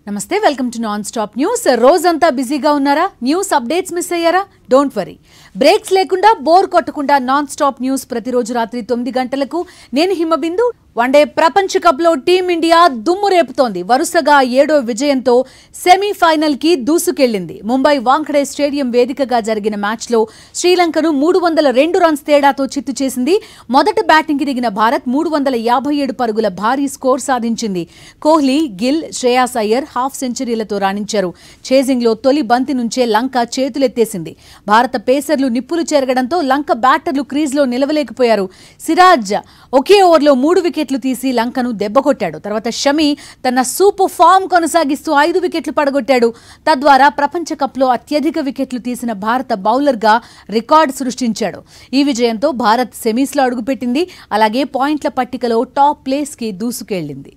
నమస్తే welcome to non stop news. రోజంతా బిజీగా ఉన్నారా? న్యూస్ అప్డేట్స్ మిస్ అయ్యారా? డోంట్ వరీ, బ్రేక్స్ లేకుండా బోర్ కొట్టకుండా నాన్ స్టాప్ న్యూస్ ప్రతిరోజు రాత్రి 9 గంటలకు నేను హిమబిందు. వన్డే ప్రపంచ కప్ లో టీమిండియా దుమ్ము రేపుతోంది. వరుసగా 7వ విజయంతో సెమీఫైనల్ కి దూసుకెళ్లింది. ముంబై వాంఖడే స్టేడియం వేదికగా జరిగిన మ్యాచ్ లో శ్రీలంకను 302 రన్స్ తేడాతో చిత్తు చేసింది. మొదట బ్యాటింగ్ కి దిగిన భారత్ 357 పరుగుల భారీ స్కోర్ సాధించింది. కోహ్లీ, గిల్, శ్రేయాస్ అయ్యర్ హాఫ్ సెంచరీలతో రాణించారు. చేజింగ్ లో తొలి బంతి నుంచే లంక చేతులెత్తేసింది. భారత పేసర్లు నిప్పులు చెరగడంతో లంక బ్యాటర్లు క్రీజ్లో నిలవలేకపోయారు. సిరాజ్ ఒకే ఓవర్లో 3 వికెట్లు తీసి లంకను దెబ్బకొట్టాడు. తర్వాత షమి తన సూపర్ ఫామ్ కొనసాగిస్తూ 5 వికెట్లు పడగొట్టాడు. తద్వారా ప్రపంచ కప్లో అత్యధిక వికెట్లు తీసిన భారత బౌలర్గా రికార్డు సృష్టించాడు. ఈ విజయంతో భారత్ సెమీస్లో అడుగుపెట్టింది. అలాగే పాయింట్ల పట్టికలో టాప్ ప్లేస్కి దూసుకెళ్లింది.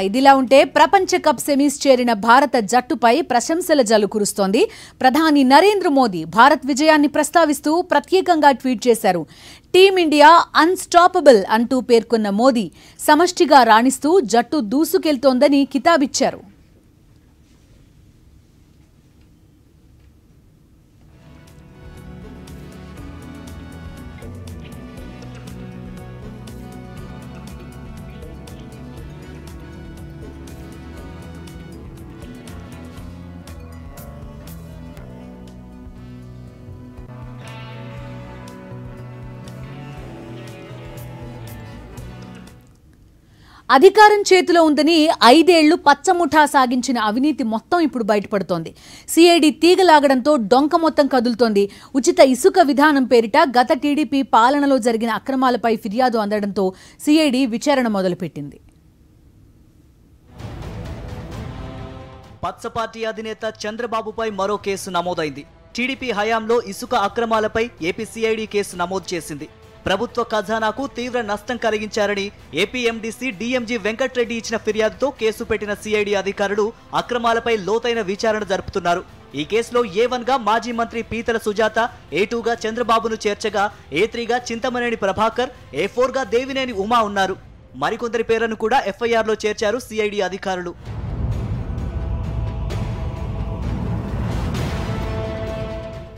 ఇదిలా ఉంటే ప్రపంచ కప్ సెమీస్ చేరిన భారత జట్టుపై ప్రశంసల జల్లు కురుస్తోంది. ప్రధాని నరేంద్ర మోదీ భారత్ విజయాన్ని ప్రస్తావిస్తూ ప్రత్యేకంగా ట్వీట్ చేశారు. టీమిండియా అన్స్టాపబుల్ అంటూ పేర్కొన్న మోదీ సమష్టిగా రాణిస్తూ జట్టు దూసుకెళ్తోందని కితాబిచ్చారు. అధికారం చేతిలో ఉందని 5 ఏళ్లు పచ్చముఠా సాగించిన అవినీతి మొత్తం ఇప్పుడు బయటపడుతోంది. సిఐడి తీగలాగడంతో డొంక మొత్తం కదులుతోంది. ఉచిత ఇసుక విధానం పేరిట గత టీడీపీ పాలనలో జరిగిన అక్రమాలపై ఫిర్యాదు అందడంతో సిఐడి విచారణ మొదలుపెట్టింది. పచ్చ పార్టీ అధినేత చంద్రబాబుపై మరో కేసు నమోదైంది. టీడీపీ హయాంలో ఇసుక అక్రమాలపై ఏపీ సిఐడి కేసు నమోదు చేసింది. ప్రభుత్వ ఖజానాకు తీవ్ర నష్టం కలిగించారని ఏపీ ఎండీసీ డీఎంజీ వెంకట్రెడ్డి ఇచ్చిన ఫిర్యాదుతో కేసు పెట్టిన సిఐడి అధికారులు అక్రమాలపై లోతైన విచారణ జరుపుతున్నారు. ఈ కేసులో A1గా మాజీ మంత్రి పీతల సుజాత, A2గా చంద్రబాబును చేర్చగా A3గా చింతమనేని ప్రభాకర్, A4గా దేవినేని ఉమా ఉన్నారు. మరికొందరి పేర్లను కూడా ఎఫ్ఐఆర్లో చేర్చారు సిఐడి అధికారులు.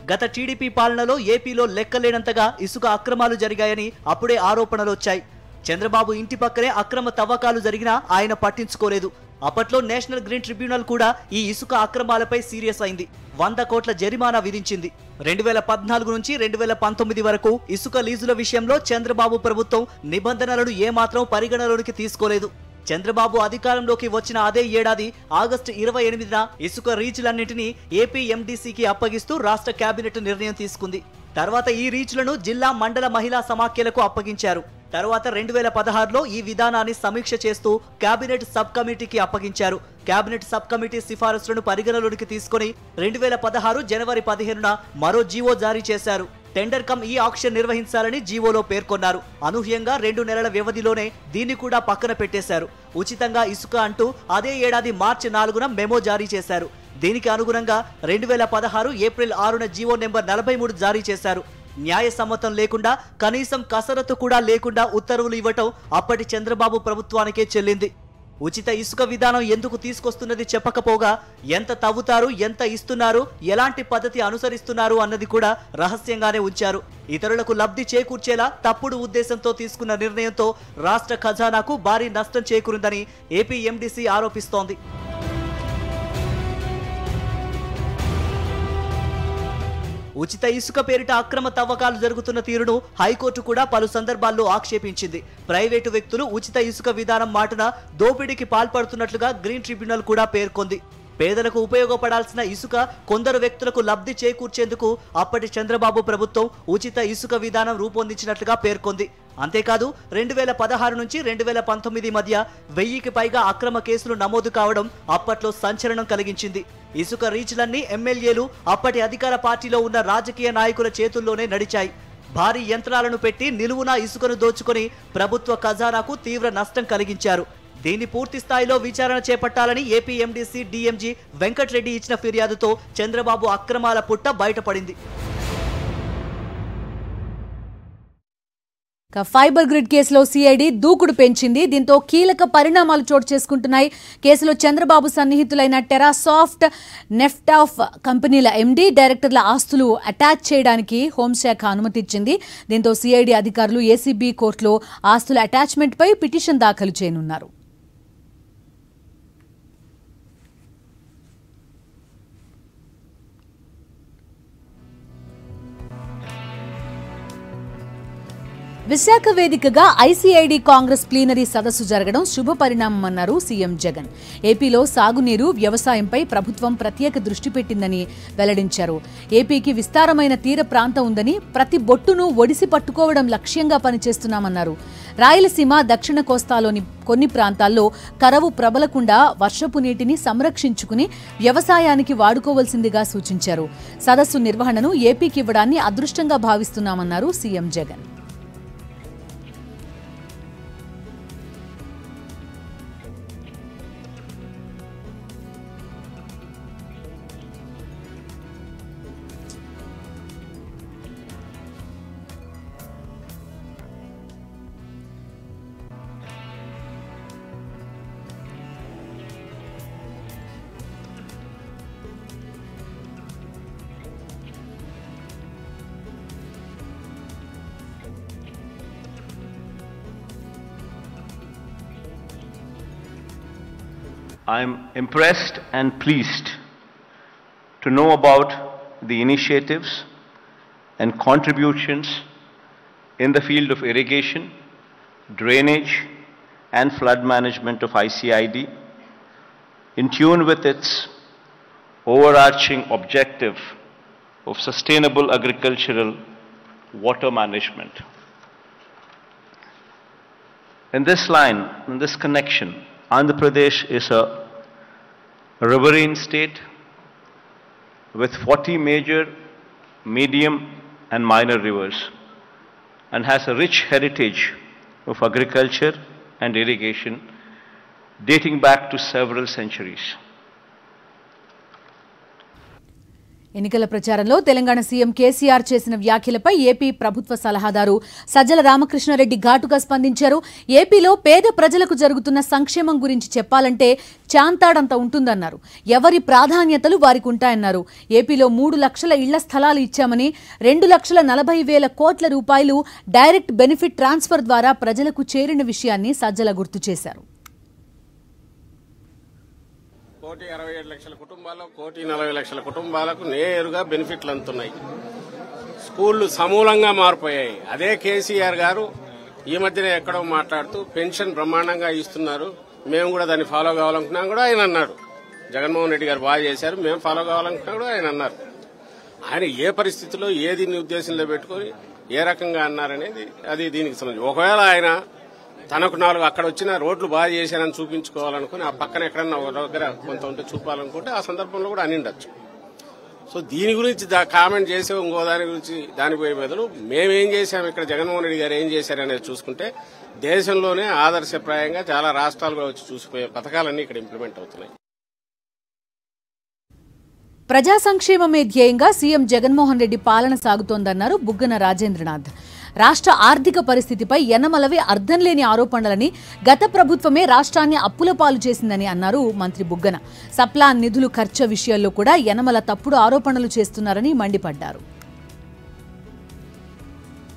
గత టీడీపీ పాలనలో ఏపీలో లెక్కలేనంతగా ఇసుక అక్రమాలు జరిగాయని అప్పుడే ఆరోపణలు వచ్చాయి. చంద్రబాబు ఇంటి పక్కనే అక్రమ తవ్వకాలు జరిగినా ఆయన పట్టించుకోలేదు. అప్పట్లో నేషనల్ గ్రీన్ ట్రిబ్యునల్ కూడా ఈ ఇసుక అక్రమాలపై సీరియస్ అయింది. 100 కోట్ల జరిమానా విధించింది. 2014 నుంచి 2019 వరకు ఇసుక లీజుల విషయంలో చంద్రబాబు ప్రభుత్వం నిబంధనలను ఏమాత్రం పరిగణలోనికి తీసుకోలేదు. చంద్రబాబు అధికారంలోకి వచ్చిన అదే ఏడాది ఆగస్టు 28న ఇసుక రీచ్లన్నింటినీ ఏపీ ఎండీసీకి అప్పగిస్తూ రాష్ట్ర కేబినెట్ నిర్ణయం తీసుకుంది. తర్వాత ఈ రీచ్లను జిల్లా, మండల మహిళా సమాఖ్యలకు అప్పగించారు. తర్వాత 2016లో ఈ విధానాన్ని సమీక్ష చేస్తూ కేబినెట్ సబ్ కమిటీకి అప్పగించారు. కేబినెట్ సబ్ కమిటీ సిఫారసులను పరిగణలోనికి తీసుకుని 2016 జనవరి 15న మరో జీవో జారీ చేశారు. టెండర్ కమ్ ఈ ఆక్షన్ నిర్వహించాలని జీవోలో పేర్కొన్నారు. అనూహ్యంగా 2 నెలల వ్యవధిలోనే దీన్ని కూడా పక్కన పెట్టేశారు. ఉచితంగా ఇసుక అంటూ అదే ఏడాది మార్చి 4న మెమో జారీ చేశారు. దీనికి అనుగుణంగా 2016 ఏప్రిల్ 6న జీవో నెంబర్ 43 జారీ చేశారు. న్యాయ సమ్మతం లేకుండా, కనీసం కసరత్తు కూడా లేకుండా ఉత్తర్వులు ఇవ్వటం అప్పటి చంద్రబాబు ప్రభుత్వానికే చెల్లింది. ఉచిత ఇసుక విధానం ఎందుకు తీసుకొస్తున్నది చెప్పకపోగా ఎంత తవ్వుతారు, ఎంత ఇస్తున్నారు, ఎలాంటి పద్ధతి అనుసరిస్తున్నారు అన్నది కూడా రహస్యంగానే ఉంచారు. ఇతరులకు లబ్ధి చేకూర్చేలా తప్పుడు ఉద్దేశంతో తీసుకున్న నిర్ణయంతో రాష్ట్ర ఖజానాకు భారీ నష్టం చేకూరిందని ఏపీ ఎండీసీ ఆరోపిస్తోంది. ఉచిత ఇసుక పేరిట అక్రమ తవ్వకాలు జరుగుతున్న తీరును హైకోర్టు కూడా పలు సందర్భాల్లో ఆక్షేపించింది. ప్రైవేటు వ్యక్తులు ఉచిత ఇసుక విధానం మాటున దోపిడీకి పాల్పడుతున్నట్లుగా గ్రీన్ ట్రిబ్యునల్ కూడా పేర్కొంది. పేదలకు ఉపయోగపడాల్సిన ఇసుక కొందరు వ్యక్తులకు లబ్ధి చేకూర్చేందుకు అప్పటి చంద్రబాబు ప్రభుత్వం ఉచిత ఇసుక విధానం రూపొందించినట్లుగా పేర్కొంది. అంతేకాదు 2016 నుంచి 2019 మధ్య 1000కి పైగా అక్రమ కేసులు నమోదు కావడం అప్పట్లో సంచలనం కలిగించింది. ఇసుక రీచ్లన్నీ ఎమ్మెల్యేలు, అప్పటి అధికార పార్టీలో ఉన్న రాజకీయ నాయకుల చేతుల్లోనే నడిచాయి. భారీ యంత్రాలను పెట్టి నిలువునా ఇసుకను దోచుకొని ప్రభుత్వ ఖజానాకు తీవ్ర నష్టం కలిగించారు. దీన్ని పూర్తి స్థాయిలో విచారణ చేపట్టాలని ఏపీ ఎండీసీ డీఎంజీ వెంకటరెడ్డి ఇచ్చిన ఫిర్యాదుతో చంద్రబాబు అక్రమాల పుట్ట బయటపడింది. ఫైబర్ గ్రిడ్ కేసులో సిఐడి దూకుడు పెంచింది. దీంతో కీలక పరిణామాలు చోటు చేసుకుంటున్నాయి. కేసులో చంద్రబాబు సన్నిహితులైన టెరాసాఫ్ట్, నెఫ్టాఫ్ కంపెనీల ఎండీ, డైరెక్టర్ల ఆస్తులు అటాచ్ చేయడానికి హోంశాఖ అనుమతి ఇచ్చింది. దీంతో సిఐడి అధికారులు ఏసీబీ కోర్టులో ఆస్తుల అటాచ్మెంట్పై పిటిషన్ దాఖలు చేయనున్నారు. విశాఖ వేదికగా ఐసీఐడి కాంగ్రెస్ ప్లీనరీ సదస్సు జరగడం శుభ పరిణామమన్నారు సీఎం జగన్. ఏపీలో సాగునీరు, వ్యవసాయంపై ప్రభుత్వం ప్రత్యేక దృష్టి పెట్టిందని వెల్లడించారు. ఏపీకి విస్తారమైన తీర ప్రాంతం ఉందని ప్రతి బొట్టును ఒడిసి పట్టుకోవడం లక్ష్యంగా పనిచేస్తున్నామన్నారు. రాయలసీమ, దక్షిణ కోస్తాలోని కొన్ని ప్రాంతాల్లో కరవు ప్రబలకుండా వర్షపు నీటిని సంరక్షించుకుని వ్యవసాయానికి వాడుకోవాల్సిందిగా సూచించారు. సదస్సు నిర్వహణను ఏపీకి ఇవ్వడాన్ని అదృష్టంగా భావిస్తున్నామన్నారు CM Jagan. I am impressed and pleased to know about the initiatives and contributions in the field of irrigation, drainage and flood management of ICID, in tune with its overarching objective of sustainable agricultural water management. In this line, in this connection, Andhra Pradesh is a riverine state with 40 major, medium and minor rivers and has a rich heritage of agriculture and irrigation dating back to several centuries. ఎన్నికల ప్రచారంలో Telangana CM KCR చేసిన వ్యాఖ్యలపై AP ప్రభుత్వ సలహాదారు సజ్జల రామకృష్ణారెడ్డి ఘాటుగా స్పందించారు. ఏపీలో పేద ప్రజలకు జరుగుతున్న సంక్షేమం గురించి చెప్పాలంటే చాంతాడంత ఉంటుందన్నారు. ఎవరి ప్రాధాన్యతలు వారికి ఉంటాయన్నారు. ఏపీలో 3 లక్షల ఇళ్ల స్థలాలు ఇచ్చామని 2,40,000 కోట్ల రూపాయలు డైరెక్ట్ బెనిఫిట్ ట్రాన్స్ఫర్ ద్వారా ప్రజలకు చేరిన విషయాన్ని సజ్జల గుర్తు చేశారు. 1,67,00,000 కుటుంబాల్లో 1,40,00,000 కుటుంబాలకు నేరుగా బెనిఫిట్లు అందుతున్నాయి. స్కూళ్లు సమూలంగా మారిపోయాయి. అదే కేసీఆర్ గారు ఈ మధ్యన ఎక్కడో మాట్లాడుతూ పెన్షన్ బ్రహ్మాండంగా ఇస్తున్నారు, మేము కూడా దాన్ని ఫాలో కావాలనుకున్నాం కూడా ఆయన అన్నాడు. జగన్మోహన్ రెడ్డి గారు బాగా చేశారు, మేము ఫాలో కావాలనుకున్నా కూడా ఆయన అన్నారు. ఆయన ఏ పరిస్థితిలో ఏదిని ఉద్దేశంలో పెట్టుకుని ఏ రకంగా అన్నారనేది అది దీనికి సంబంధించి. ఒకవేళ ఆయన తనకు 4 అక్కడ వచ్చిన రోడ్లు బాగా చేశానని చూపించుకోవాలనుకుని ఆ పక్కన ఎక్కడన్నా ఒక దగ్గర కొంత ఉంటే చూపాలనుకుంటే ఆ సందర్భంలో కూడా అని ఉండొచ్చు. సో దీని గురించి కామెంట్ చేసే ఇంకో దాని గురించి దానిపోయే బదులు మేమేం చేశాం, ఇక్కడ జగన్మోహన్ రెడ్డి గారు ఏం చేశారనేది చూసుకుంటే దేశంలోనే ఆదర్శప్రాయంగా చాలా రాష్ట్రాలు కూడా వచ్చి చూసిపోయే పథకాలన్నీ ఇక్కడ ఇంప్లిమెంట్ అవుతున్నాయి. ప్రజా సంక్షేమమే ధ్యేయంగా సీఎం జగన్మోహన్ రెడ్డి పాలన సాగుతోందన్నారు బుగ్గన రాజేంద్రనాథ్. రాష్ట్ర ఆర్థిక పరిస్థితిపై యనమలవే అర్థం లేని ఆరోపణలని, గత ప్రభుత్వమే రాష్ట్రాన్ని అప్పుల పాలు చేసిందని అన్నారు మంత్రి బుగ్గన. సప్లాన్ నిధులు ఖర్చు విషయాల్లో కూడా యనమల తప్పుడు ఆరోపణలు చేస్తున్నారని మండిపడ్డారు.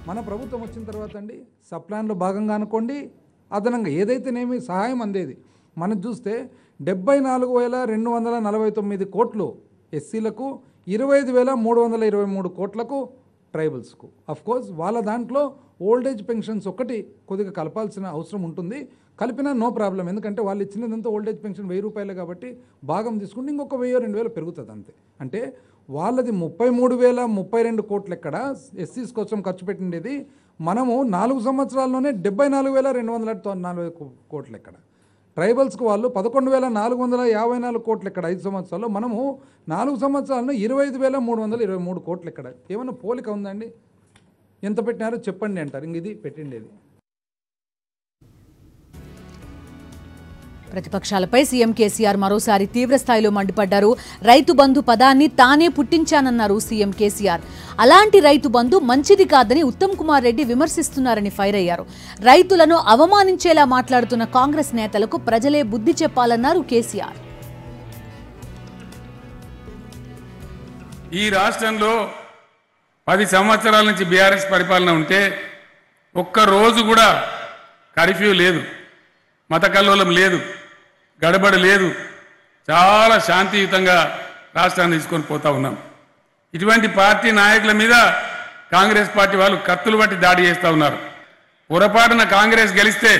మన ప్రభుత్వం వచ్చిన తర్వాత అండి సప్లాన్లో భాగంగా అనుకోండి, అదనంగా ఏదైతేనేమి సహాయం అందేది మనం చూస్తే 74,249 కోట్లు ఎస్సీలకు, 25,323 కోట్లకు ట్రైబల్స్కు. కోర్స్ వాళ్ళ దాంట్లో ఓల్డ్ ఏజ్ పెన్షన్స్ ఒకటి కొద్దిగా కలపాల్సిన అవసరం ఉంటుంది. కలిపినా నో ప్రాబ్లం, ఎందుకంటే వాళ్ళు ఇచ్చినదంతా ఓల్డ్ ఏజ్ పెన్షన్ 1000 రూపాయలే కాబట్టి భాగం తీసుకుంటే ఇంకొక 1000-2000 పెరుగుతుంది అంతే. అంటే వాళ్ళది 33,032 కోట్లు ఎక్కడ ఎస్సీస్ కోసం ఖర్చు పెట్టిండేది, మనము 4 సంవత్సరాల్లోనే 74,240 కోట్లు ఎక్కడ. ట్రైబల్స్కి వాళ్ళు 11,454 కోట్లు ఎక్కడ 5 సంవత్సరాల్లో, మనము 4 సంవత్సరాల్లో 25,323 కోట్లు ఎక్కడ. ఏమన్నా పోలిక ఉందండి? ఎంత పెట్టినారో చెప్పండి అంటారు, ఇంక ఇది పెట్టిండేది. ప్రతిపక్షాలపై సీఎం కేసీఆర్ మరోసారి తీవ్రస్థాయిలో మండిపడ్డారు. రైతు బంధు పదాన్ని తానే పుట్టించానన్నారు సీఎం కేసీఆర్. అలాంటి రైతు బంధు మంచిది కాదని ఉత్తమ్ కుమార్ రెడ్డి విమర్శిస్తున్నారని ఫైర్ అయ్యారు. రైతులను అవమానించేలా మాట్లాడుతున్న కాంగ్రెస్ నేతలకు ప్రజలే బుద్ధి చెప్పాలన్నారు కేసీఆర్. ఈ రాష్ట్రంలో 10 సంవత్సరాల నుంచి బీఆర్ఎస్ పరిపాలన ఉంటే ఒక్క రోజు కూడా కర్ఫ్యూ లేదు, మత కల్లోలం లేదు, గడబడి లేదు, చాలా శాంతియుతంగా రాష్ట్రాన్ని తీసుకొని పోతా ఉన్నాం. ఇటువంటి పార్టీ నాయకుల మీద కాంగ్రెస్ పార్టీ వాళ్ళు కత్తులు బట్టి దాడి చేస్తూ ఉన్నారు. పొరపాటున కాంగ్రెస్ గెలిస్తే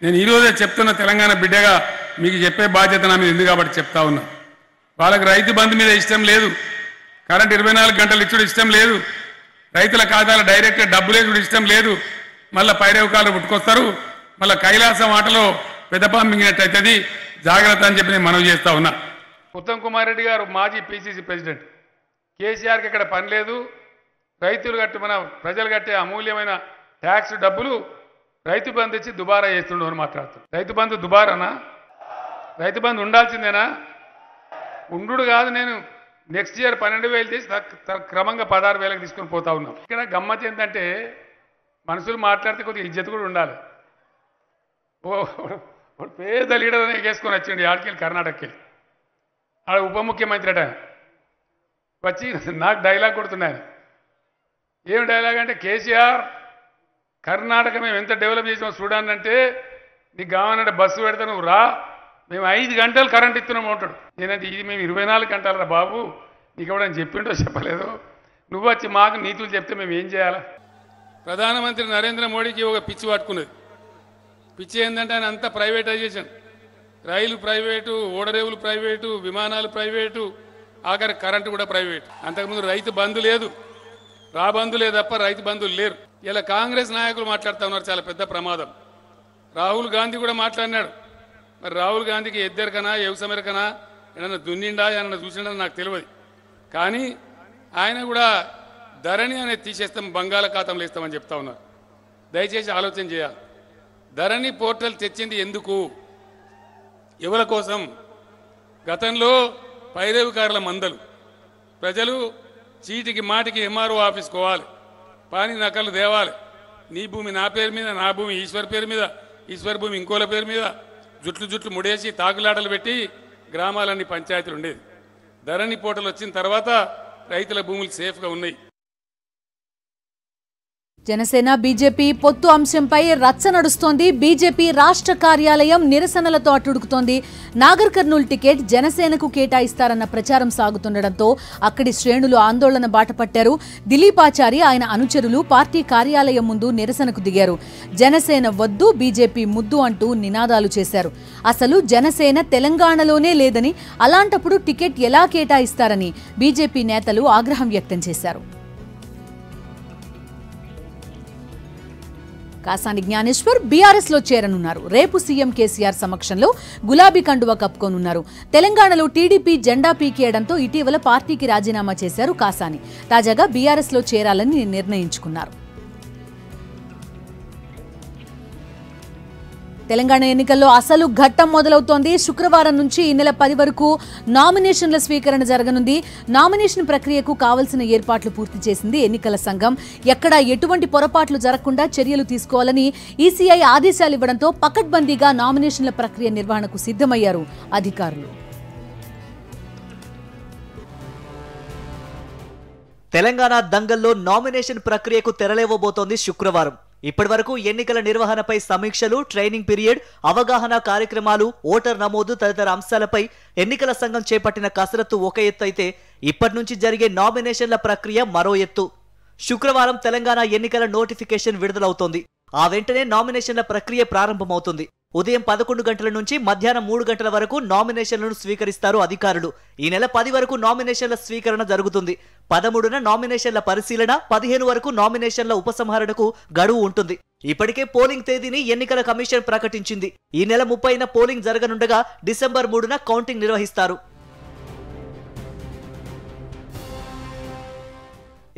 నేను ఈరోజే చెప్తున్న తెలంగాణ బిడ్డగా మీకు చెప్పే బాధ్యత నా మీద ఉంది కాబట్టి చెప్తా ఉన్నా. వాళ్ళకి రైతు బంధు మీద ఇష్టం లేదు, కరెంట్ 24 గంటలు ఇచ్చుడు ఇష్టం లేదు, రైతుల ఖాతాలో డైరెక్ట్ డబ్బులు వేసుడు ఇష్టం లేదు. మళ్ళీ పైరవకాలు పుట్టుకొస్తారు, మళ్ళీ కైలాసం ఆటలో పెద్దపాము మింగినట్టయితుంది, జాగ్రత్త అని చెప్పి నేను మనవి చేస్తా ఉన్నా. ఉత్తమ్ కుమార్ రెడ్డి గారు మాజీ పిసిసి ప్రెసిడెంట్. కేసీఆర్కి ఇక్కడ పని లేదు, రైతులు కట్టి మన ప్రజలు కట్టే అమూల్యమైన ట్యాక్స్ డబ్బులు రైతు బంధు ఇచ్చి దుబారా చేస్తుండవు అని మాట్లాడుతున్నారు. రైతు బంధు దుబారానా? రైతు బంధు ఉండాల్సిందేనా? ఉండు కాదు, నేను నెక్స్ట్ ఇయర్ 12,000 తీసి క్రమంగా 16,000కి తీసుకొని పోతా ఉన్నాం. ఇక్కడ గమ్మత్ ఏంటంటే మనుషులు మాట్లాడితే కొద్దిగా ఇజ్జత్ కూడా ఉండాలి. పేద లీడర్ అని వేసుకొని వచ్చిండు ఆడికెళ్ళి, కర్ణాటకకి. ఆడ ఉప ముఖ్యమంత్రి అట వచ్చి నాకు డైలాగ్ కొడుతున్నాను. ఏం డైలాగ్ అంటే, కేసీఆర్ కర్ణాటక మేము ఎంత డెవలప్ చేసామో చూడండి అంటే, నీకు కావాలంటే బస్సు పెడతా నువ్వు రా, మేము 5 గంటలు కరెంట్ ఇస్తున్నాము అంటాడు. నేనంటే ఇది మేము 24 గంటలు రా బాబు, నీకు ఎవడని చెప్పిండో చెప్పలేదు, నువ్వు వచ్చి మాకు నీతులు చెప్తే మేము ఏం చేయాలా? ప్రధానమంత్రి నరేంద్ర మోడీకి ఒక పిచ్చి పట్టుకున్నది. పిచ్చి ఏంటంటే ఆయన అంతా ప్రైవేటైజేషన్, రైలు ప్రైవేటు, ఓడరేవులు ప్రైవేటు, విమానాలు ప్రైవేటు, ఆఖరి కరెంటు కూడా ప్రైవేటు. అంతకుముందు రైతు బంధు లేదు, బంధు లేదు తప్ప రైతు బంధువులు లేరు. ఇలా కాంగ్రెస్ నాయకులు మాట్లాడుతూ ఉన్నారు, చాలా పెద్ద ప్రమాదం. రాహుల్ గాంధీ కూడా మాట్లాడినాడు. మరి రాహుల్ గాంధీకి ఎద్దరికనా ఎవసమెరకనా ఏమన్నా దున్నిండా ఏమన్నా చూసిండా నాకు తెలియదు. కానీ ఆయన కూడా ధరణి అనేది తీసేస్తాం, బంగాళాఖాతంలో ఇస్తామని చెప్తా ఉన్నారు. దయచేసి ఆలోచన చేయాలి. ధరణి పోర్టల్ తెచ్చింది ఎందుకు, ఎవరి కోసం? గతంలో పైరవికారుల మందలు, ప్రజలు చీటికి మాటికి ఎంఆర్ఓ ఆఫీస్ కోవాలి, పాని నకలు దేవాలి, నీ భూమి నా పేరు మీద, నా భూమి ఈశ్వర్ పేరు మీద, ఈశ్వర్ భూమి ఇంకోల పేరు మీద, జుట్లు ముడేసి తాకులాటలు పెట్టి గ్రామాలన్నీ పంచాయతీలు ఉండేది. ధరణి పోర్టల్ వచ్చిన తర్వాత రైతుల భూములు సేఫ్గా ఉన్నాయి. జనసేన బీజేపీ పొత్తు అంశంపై రచ్చ నడుస్తోంది. బీజేపీ రాష్ట్ర కార్యాలయం నిరసనలతో అట్టుడుకుతోంది. నాగర్ కర్నూల్ టికెట్ జనసేనకు కేటాయిస్తారన్న ప్రచారం సాగుతుండటంతో అక్కడి శ్రేణులు ఆందోళన బాటపట్టారు. దిలీపాచారి ఆయన అనుచరులు పార్టీ కార్యాలయం ముందు నిరసనకు దిగారు. జనసేన వద్దు, బీజేపీ ముద్దు అంటూ నినాదాలు చేశారు. అసలు జనసేన తెలంగాణలోనే లేదని, అలాంటప్పుడు టికెట్ ఎలా కేటాయిస్తారని బీజేపీ నేతలు ఆగ్రహం వ్యక్తం చేశారు. కాసాని జ్ఞానేశ్వర్ బీఆర్ఎస్ లో చేరనున్నారు. రేపు సీఎం కేసీఆర్ సమక్షంలో గులాబీ కండువా కప్పుకోనున్నారు. తెలంగాణలో టీడీపీ జెండా పీకేయడంతో ఇటీవల పార్టీకి రాజీనామా చేశారు కాసాని. తాజాగా బీఆర్ఎస్ లో చేరాలని నిర్ణయించుకున్నారు. తెలంగాణ ఎన్నికల్లో అసలు ఘట్టం మొదలవుతోంది. శుక్రవారం నుంచి ఈ నెల 10 వరకు నామినేషన్ల స్వీకరణ జరగనుంది. నామినేషన్ ప్రక్రియకు కావలసిన ఏర్పాట్లు పూర్తి చేసింది ఎన్నికల సంఘం. ఎక్కడా ఎటువంటి పొరపాట్లు జరగకుండా చర్యలు తీసుకోవాలని ఈసీఐ ఆదేశాలు ఇవ్వడంతో పకడ్బందీగా నామినేషన్ల ప్రక్రియ నిర్వహణకు సిద్ధమయ్యారు అధికారులు. తెలంగాణ దంగల్లో నామినేషన్ ప్రక్రియకు తెరలేవబోతోంది శుక్రవారం. ఇప్పటివరకు ఎన్నికల నిర్వహణపై సమీక్షలు, ట్రైనింగ్ పీరియడ్, అవగాహన కార్యక్రమాలు, ఓటర్ నమోదు తదితర అంశాలపై ఎన్నికల సంఘం చేపట్టిన కసరత్తు ఒక ఎత్తు అయితే, ఇప్పటి నుంచి జరిగే నామినేషన్ల ప్రక్రియ మరో ఎత్తు. శుక్రవారం తెలంగాణ ఎన్నికల నోటిఫికేషన్ విడుదలవుతోంది. ఆ వెంటనే నామినేషన్ల ప్రక్రియ ప్రారంభమవుతుంది. ఉదయం 11 గంటల నుంచి మధ్యాహ్నం 3 గంటల వరకు నామినేషన్లను స్వీకరిస్తారు అధికారులు. ఈ నెల 10 వరకు నామినేషన్ల స్వీకరణ జరుగుతుంది. 13న నామినేషన్ల పరిశీలన, 15 వరకు నామినేషన్ల ఉపసంహరణకు గడువు ఉంటుంది. ఇప్పటికే పోలింగ్ తేదీని ఎన్నికల కమిషన్ ప్రకటించింది. ఈ నెల 30న పోలింగ్ జరగనుండగా డిసెంబర్ 3న కౌంటింగ్ నిర్వహిస్తారు.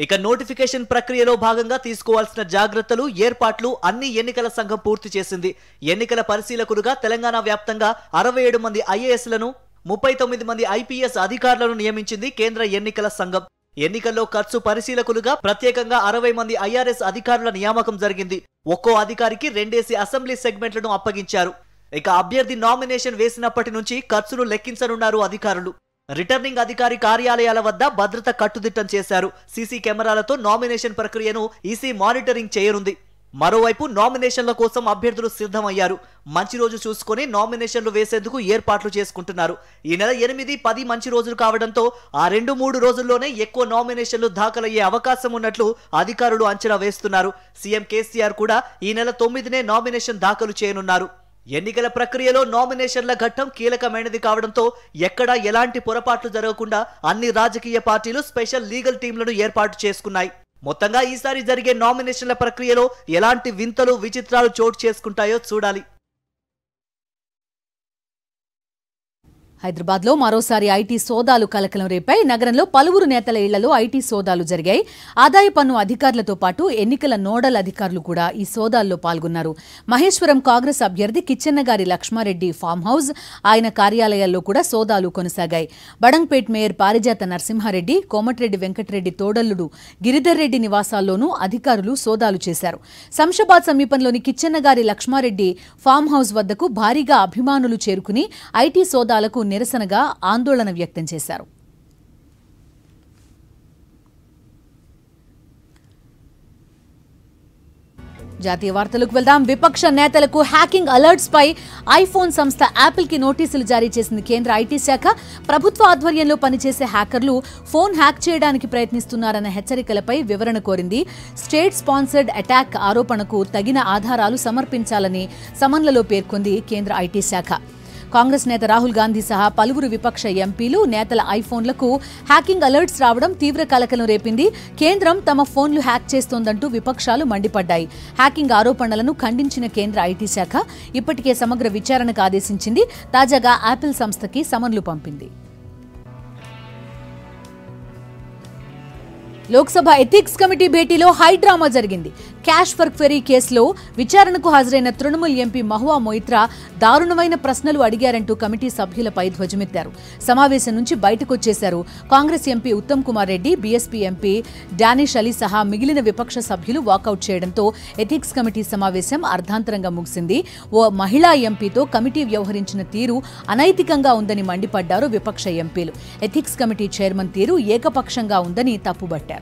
ఇక నోటిఫికేషన్ ప్రక్రియలో భాగంగా తీసుకోవాల్సిన జాగ్రత్తలు, ఏర్పాట్లు అన్ని ఎన్నికల సంఘం పూర్తి చేసింది. ఎన్నికల పరిశీలకులుగా తెలంగాణ వ్యాప్తంగా 67 మంది ఐఏఎస్లను, 39 మంది ఐపీఎస్ అధికారులను నియమించింది కేంద్ర ఎన్నికల సంఘం. ఎన్నికల్లో ఖర్చు పరిశీలకులుగా ప్రత్యేకంగా 60 మంది ఐఆర్ఎస్ అధికారుల నియామకం జరిగింది. ఒక్కో అధికారికి 2 అసెంబ్లీ సెగ్మెంట్లను అప్పగించారు. ఇక అభ్యర్థి నామినేషన్ వేసినప్పటి నుంచి ఖర్చును లెక్కించనున్నారు అధికారులు. రిటర్నింగ్ అధికారి కార్యాలయాల వద్ద భద్రత కట్టుదిట్టం చేశారు. సీసీ కెమెరాలతో నామినేషన్ ప్రక్రియను ఈసీ మానిటరింగ్ చేయనుంది. మరోవైపు నామినేషన్ల కోసం అభ్యర్థులు సిద్ధమయ్యారు. మంచి రోజు చూసుకుని నామినేషన్లు వేసేందుకు ఏర్పాట్లు చేసుకుంటున్నారు. ఈ నెల 8, 10 మంచి రోజులు కావడంతో ఆ 2-3 రోజుల్లోనే ఎక్కువ నామినేషన్లు దాఖలయ్యే అవకాశం ఉన్నట్లు అధికారులు అంచనా వేస్తున్నారు. సీఎం కేసీఆర్ కూడా ఈ నెల 9నే నామినేషన్ దాఖలు చేయనున్నారు. ఎన్నికల ప్రక్రియలో నామినేషన్ల ఘట్టం కీలకమైనది కావడంతో ఎక్కడా ఎలాంటి పొరపాట్లు జరగకుండా అన్ని రాజకీయ పార్టీలు స్పెషల్ లీగల్ టీంలను ఏర్పాటు చేసుకున్నాయి. మొత్తంగా ఈసారి జరిగే నామినేషన్ల ప్రక్రియలో ఎలాంటి వింతలు, విచిత్రాలు చోటు చేసుకుంటాయో చూడాలి. హైదరాబాద్లో మరోసారి ఐటీ సోదాలు కలకలం రేపాయి. నగరంలో పలువురు నేతల ఇళ్లలో ఐటీ సోదాలు జరిగాయి. ఆదాయ పన్ను అధికారులతో పాటు ఎన్నికల నోడల్ అధికారులు కూడా ఈ సోదాల్లో పాల్గొన్నారు. మహేశ్వరం కాంగ్రెస్ అభ్యర్థి కిచ్చెన్నగారి లక్ష్మారెడ్డి ఫామ్ హౌస్, ఆయన కార్యాలయాల్లో కూడా సోదాలు కొనసాగాయి. బడంగ్పేట్ మేయర్ పారిజాత నరసింహారెడ్డి, కోమటిరెడ్డి వెంకటరెడ్డి తోడల్లుడు గిరిధర్ రెడ్డి నివాసాల్లోనూ అధికారులు సోదాలు చేశారు. శంషాబాద్ సమీపంలోని కిచ్చెన్నగారి లక్ష్మారెడ్డి ఫామ్ హౌస్ వద్దకు భారీగా అభిమానులు చేరుకుని ఐటీ సోదాలకు నిరసనగా ఆందోళన వ్యక్తం చేశారు. జాతీయ వార్తలకు వెళ్దాం. విపక్ష నేతలకు హ్యాకింగ్ అలర్ట్స్ పై ఐఫోన్ సంస్థ యాపిల్ కి నోటీసులు జారీ చేసింది కేంద్ర ఐటీ శాఖ. ప్రభుత్వ ఆధ్వర్యంలో పనిచేసే హ్యాకర్లు ఫోన్ హ్యాక్ చేయడానికి ప్రయత్నిస్తున్నారన్న హెచ్చరికలపై వివరణ కోరింది. స్టేట్ స్పాన్సర్డ్ అటాక్ ఆరోపణకు తగిన ఆధారాలు సమర్పించాలని సమన్లలో పేర్కొంది కేంద్ర ఐటీ శాఖ. కాంగ్రెస్ నేత రాహుల్ గాంధీ సహా పలువురు విపక్ష ఎంపీలు, నేతల ఐఫోన్లకు హ్యాకింగ్ అలర్ట్స్ రావడం తీవ్ర కలకలం రేపింది. కేంద్రం తమ ఫోన్లు హ్యాక్ చేస్తోందంటూ విపక్షాలు మండిపడ్డాయి. హ్యాకింగ్ ఆరోపణలను ఖండించిన కేంద్ర ఐటీ శాఖ ఇప్పటికే సమగ్ర విచారణకు ఆదేశించింది. తాజాగా యాపిల్ సంస్థకి సమన్లు పంపింది. లోక్సభ ఎథిక్స్ కమిటీ భేటీలో హై డ్రామా జరిగింది. క్యాష్ ఫర్ క్వెరీ కేసులో విచారణకు హాజరైన తృణమూల్ ఎంపీ మహువా మొయిత్రా దారుణమైన ప్రశ్నలు అడిగారంటూ కమిటీ సభ్యులపై ధ్వజమెత్తారు. సమావేశం నుంచి బయటకొచ్చేశారు. Congress MP Uttam Kumar Reddy, BSP MP Danish Ali సహా మిగిలిన విపక్ష సభ్యులు వాకౌట్ చేయడంతో ఎథిక్స్ కమిటీ సమావేశం అర్ధాంతరంగా ముగిసింది. ఓ మహిళా ఎంపీతో కమిటీ వ్యవహరించిన తీరు అనైతికంగా ఉందని మండిపడ్డారు విపక్ష ఎంపీలు. ఎథిక్స్ కమిటీ చైర్మన్ తీరు ఏకపక్షంగా ఉందని తప్పుబట్టారు.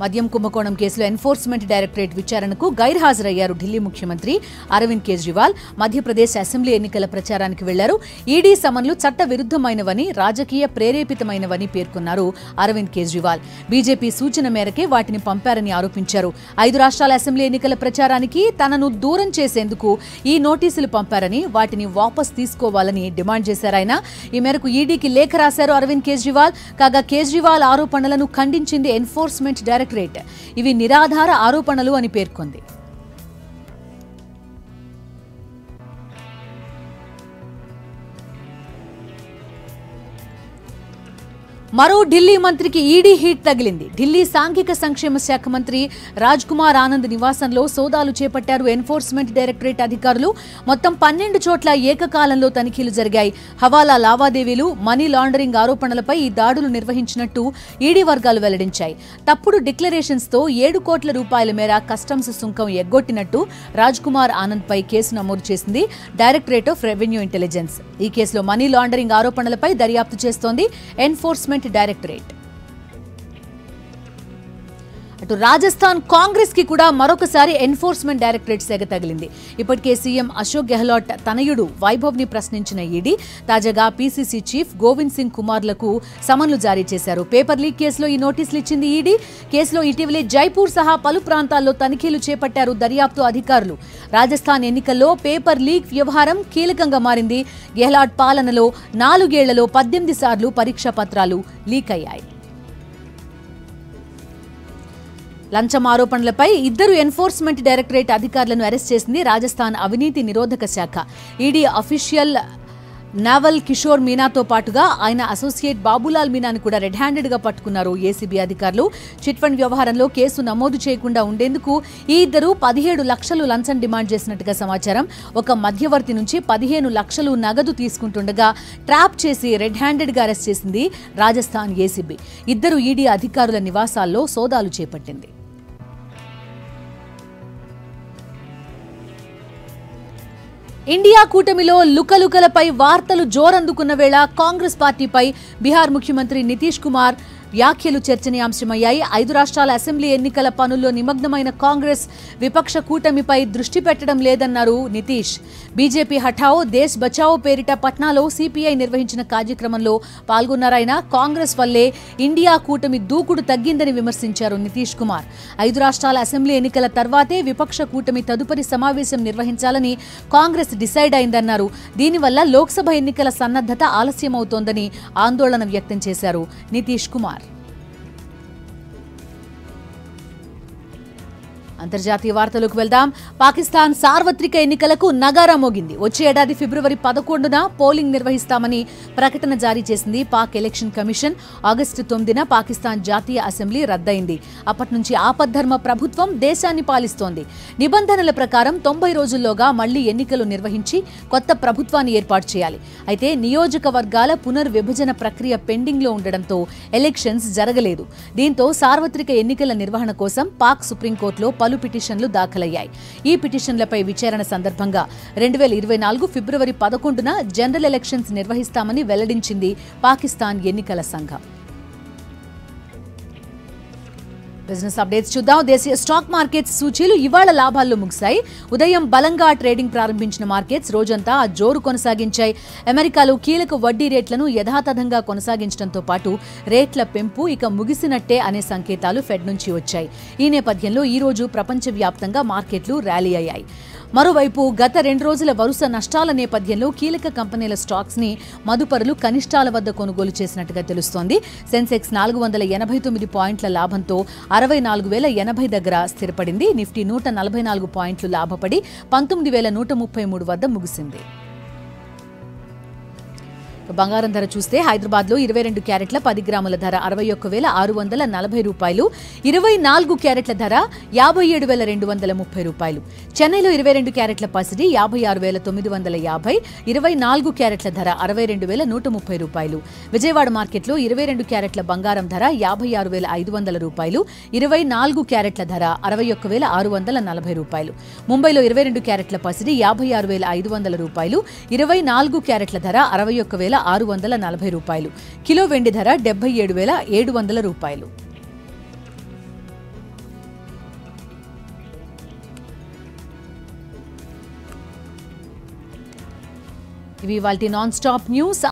మద్యం కుంభకోణం కేసులో ఎన్ఫోర్స్మెంట్ డైరెక్టరేట్ విచారణకు గైర్హాజరయ్యారు ఢిల్లీ ముఖ్యమంత్రి అరవింద్ కేజ్రీవాల్. మధ్యప్రదేశ్ అసెంబ్లీ ఎన్నికల ప్రచారానికి వెళ్లారు. ఈడీ సమన్లు చట్ట విరుద్ధమైనవని, రాజకీయ ప్రేరేపితమైనవని పేర్కొన్నారు అరవింద్ కేజ్రీవాల్. బీజేపీ సూచన మేరకే వాటిని పంపారని ఆరోపించారు. 5 రాష్ట్రాల అసెంబ్లీ ఎన్నికల ప్రచారానికి తనను దూరం చేసేందుకు ఈ నోటీసులు పంపారని, వాటిని వాపస్ తీసుకోవాలని డిమాండ్ చేశారాయన. ఈ మేరకు ఈడీకి లేఖ రాశారు అరవింద్ కేజ్రీవాల్. కాగా కేజ్రీవాల్ ఆరోపణలను ఖండించింది ఎన్ఫోర్స్మెంట్ డైరెక్టరేట్. ఇవి నిరాధార ఆరోపణలు అని పేర్కొంది. మరో ఢిల్లీ మంత్రికి ఈడీ హీట్ తగిలింది. ఢిల్లీ సాంఘిక సంక్షేమ శాఖ మంత్రి రాజ్ కుమార్ ఆనంద్ నివాసంలో సోదాలు చేపట్టారు ఎన్ఫోర్స్మెంట్ డైరెక్టరేట్ అధికారులు. మొత్తం 12 చోట్ల ఏకకాలంలో తనిఖీలు జరిగాయి. హవాలా లావాదేవీలు, మనీ లాండరింగ్ ఆరోపణలపై ఈ దాడులు నిర్వహించినట్టు ఈడీ వర్గాలు వెల్లడించాయి. తప్పుడు డిక్లరేషన్స్ తో 7 కోట్ల రూపాయల మేర కస్టమ్స్ సుంకం ఎగ్గొట్టినట్టు రాజ్ కుమార్ ఆనంద్ పై కేసు నమోదు చేసింది డైరెక్టరేట్ ఆఫ్ రెవెన్యూ ఇంటెలిజెన్స్. ఈ కేసులో మనీ లాండరింగ్ ఆరోపణలపై దర్యాప్తు చేస్తోంది ఎన్ఫోర్స్మెంట్ డైరెక్టరేట్. అటు రాజస్థాన్ కాంగ్రెస్ కి కూడా మరొకసారి ఎన్ఫోర్స్మెంట్ డైరెక్టరేట్ సెగ తగిలింది. ఇప్పటికే సీఎం అశోక్ గెహ్లోట్ తనయుడు వైభవ్ ని ప్రశ్నించిన ఈడీ తాజాగా పీసీసీ చీఫ్ గోవింద్ సింగ్ కుమార్లకు సమన్లు జారీ చేశారు. పేపర్ లీక్ కేసులో ఈ నోటీసులు ఇచ్చింది ఈడీ. కేసులో ఇటీవలే జైపూర్ సహా పలు ప్రాంతాల్లో తనిఖీలు చేపట్టారు దర్యాప్తు అధికారులు. రాజస్థాన్ ఎన్నికల్లో పేపర్ లీక్ వ్యవహారం కీలకంగా మారింది. గెహ్లాట్ పాలనలో 4 ఏళ్లలో 18 సార్లు పరీక్షా పత్రాలు లీక్ అయ్యాయి. లంచం ఆరోపణలపై 2 ఎన్ఫోర్స్మెంట్ డైరెక్టరేట్ అధికారులను అరెస్ట్ చేసింది రాజస్థాన్ అవినీతి నిరోధక శాఖ. ఈడీ అఫీషియల్ నావల్ కిషోర్ మీనాతో పాటుగా ఆయన అసోసియేట్ బాబులాల్ మీనాని కూడా రెడ్ హ్యాండెడ్ గా పట్టుకున్నారు ఏసీబీ అధికారులు. చిట్ ఫండ్ వ్యవహారంలో కేసు నమోదు చేయకుండా ఉండేందుకు ఈ ఇద్దరు 17 లక్షలు లంచం డిమాండ్ చేసినట్టుగా సమాచారం. ఒక మధ్యవర్తి నుంచి 15 లక్షలు నగదు తీసుకుంటుండగా ట్రాప్ చేసి రెడ్ హ్యాండెడ్ గా అరెస్ట్ చేసింది రాజస్థాన్ ఏసీబీ. ఇద్దరు ఈడీ అధికారుల నివాసాల్లో సోదాలు చేపట్టింది. ఇండియా కూటమిలో లుకలుకలపై వార్తలు జోరందుకున్న వేళ కాంగ్రెస్ పార్టీపై బీహార్ ముఖ్యమంత్రి నితీష్ కుమార్ వ్యాఖ్యలు చర్చనీయాంశమయ్యాయి. 5 రాష్ట్రాల అసెంబ్లీ ఎన్నికల పనుల్లో నిమగ్నమైన కాంగ్రెస్ విపక్ష కూటమిపై దృష్టి పెట్టడం లేదన్నారు నితీష్. బీజేపీ హఠావో దేశ్ బచావో పేరిట పట్నాలో సిపిఐ నిర్వహించిన కార్యక్రమంలో పాల్గొన్నారాయన. కాంగ్రెస్ వల్లే ఇండియా కూటమి దూకుడు తగ్గిందని విమర్శించారు నితీష్ కుమార్. 5 రాష్ట్రాల అసెంబ్లీ ఎన్నికల తర్వాతే విపక్ష కూటమి తదుపరి సమావేశం నిర్వహించాలని కాంగ్రెస్ డిసైడ్ అయిందన్నారు. దీనివల్ల లోక్సభ ఎన్నికల సన్నద్ధత ఆలస్యమవుతోందని ఆందోళన వ్యక్తం చేశారు నితీష్ కుమార్. అంతర్జాతీయ వార్తలకు వెళ్దాం. పాకిస్తాన్ సార్వత్రిక ఎన్నికలకు నగారా మోగింది. వచ్చే ఏడాది ఫిబ్రవరి 11న పోలింగ్ నిర్వహిస్తామని ప్రకటన జారీ చేసింది పాక్ ఎలక్షన్ కమిషన్. ఆగస్టు 9న పాకిస్తాన్ జాతీయ అసెంబ్లీ రద్దయింది. అప్పటి నుంచి ఆపద్ధర్మ ప్రభుత్వం దేశాన్ని పాలిస్తోంది. నిబంధనల ప్రకారం 90 రోజుల్లోగా మళ్లీ ఎన్నికలు నిర్వహించి కొత్త ప్రభుత్వాన్ని ఏర్పాటు చేయాలి. అయితే నియోజకవర్గాల పునర్విభజన ప్రక్రియ పెండింగ్ లో ఉండడంతో ఎలక్షన్స్ జరగలేదు. దీంతో సార్వత్రిక ఎన్నికల నిర్వహణ కోసం పాక్ సుప్రీంకోర్టులో పలు పిటిషన్లు దాఖలయ్యాయి. ఈ పిటిషన్లపై విచారణ సందర్భంగా 2024 ఫిబ్రవరి 11న జనరల్ ఎలక్షన్స్ నిర్వహిస్తామని వెల్లడించింది పాకిస్తాన్ ఎన్నికల సంఘం. బిజినెస్ అప్డేట్స్ చూద్దాం. దేశీయ స్టాక్ మార్కెట్స్ సూచీలు ఇవాళ లాభాల్లో ముగిశాయి. ఉదయం బలంగా ట్రేడింగ్ ప్రారంభించిన మార్కెట్స్ రోజంతా ఆ జోరు కొనసాగించాయి. అమెరికాలో కీలక వడ్డీ రేట్లను యథాతథంగా కొనసాగించడంతో పాటు రేట్ల పెంపు ఇక ముగిసినట్టే అనే సంకేతాలు ఫెడ్ నుంచి వచ్చాయి. ఈ నేపథ్యంలో ఈ రోజు ప్రపంచవ్యాప్తంగా మార్కెట్లు ర్యాలీ అయ్యాయి. మరోవైపు గత 2 రోజుల వరుస నష్టాల నేపథ్యంలో కీలక కంపెనీల స్టాక్స్ ని మదుపరులు కనిష్టాల వద్ద కొనుగోలు చేసినట్టుగా తెలుస్తోంది. సెన్సెక్స్ 489 పాయింట్ల లాభంతో 64,080 దగ్గర స్థిరపడింది. నిఫ్టీ 144 పాయింట్లు లాభపడి 19,133 వద్ద ముగిసింది. బంగారం ధర చూస్తే హైదరాబాద్లో 22 క్యారెట్ల 10 గ్రాముల ధర 61,640 రూపాయలు, 24 క్యారెట్ల ధర 57,230 రూపాయలు. చెన్నైలో 22 క్యారెట్ల పసిడి 56,950, 24 క్యారెట్ల ధర 62,130 రూపాయలు. విజయవాడ మార్కెట్లో 22 క్యారెట్ల బంగారం ధర 56,500 రూపాయలు, 24 క్యారెట్ల ధర 61,640 రూపాయలు. ముంబైలో 22 క్యారెట్ల పసిడి 56,500 రూపాయలు, 24 క్యారెట్ల ధర 61,640 రూపాయలు. కిలో వెండి ధర 77,700 రూపాయలు. ఇవి ఇవాల్టి నాన్ స్టాప్ న్యూస్.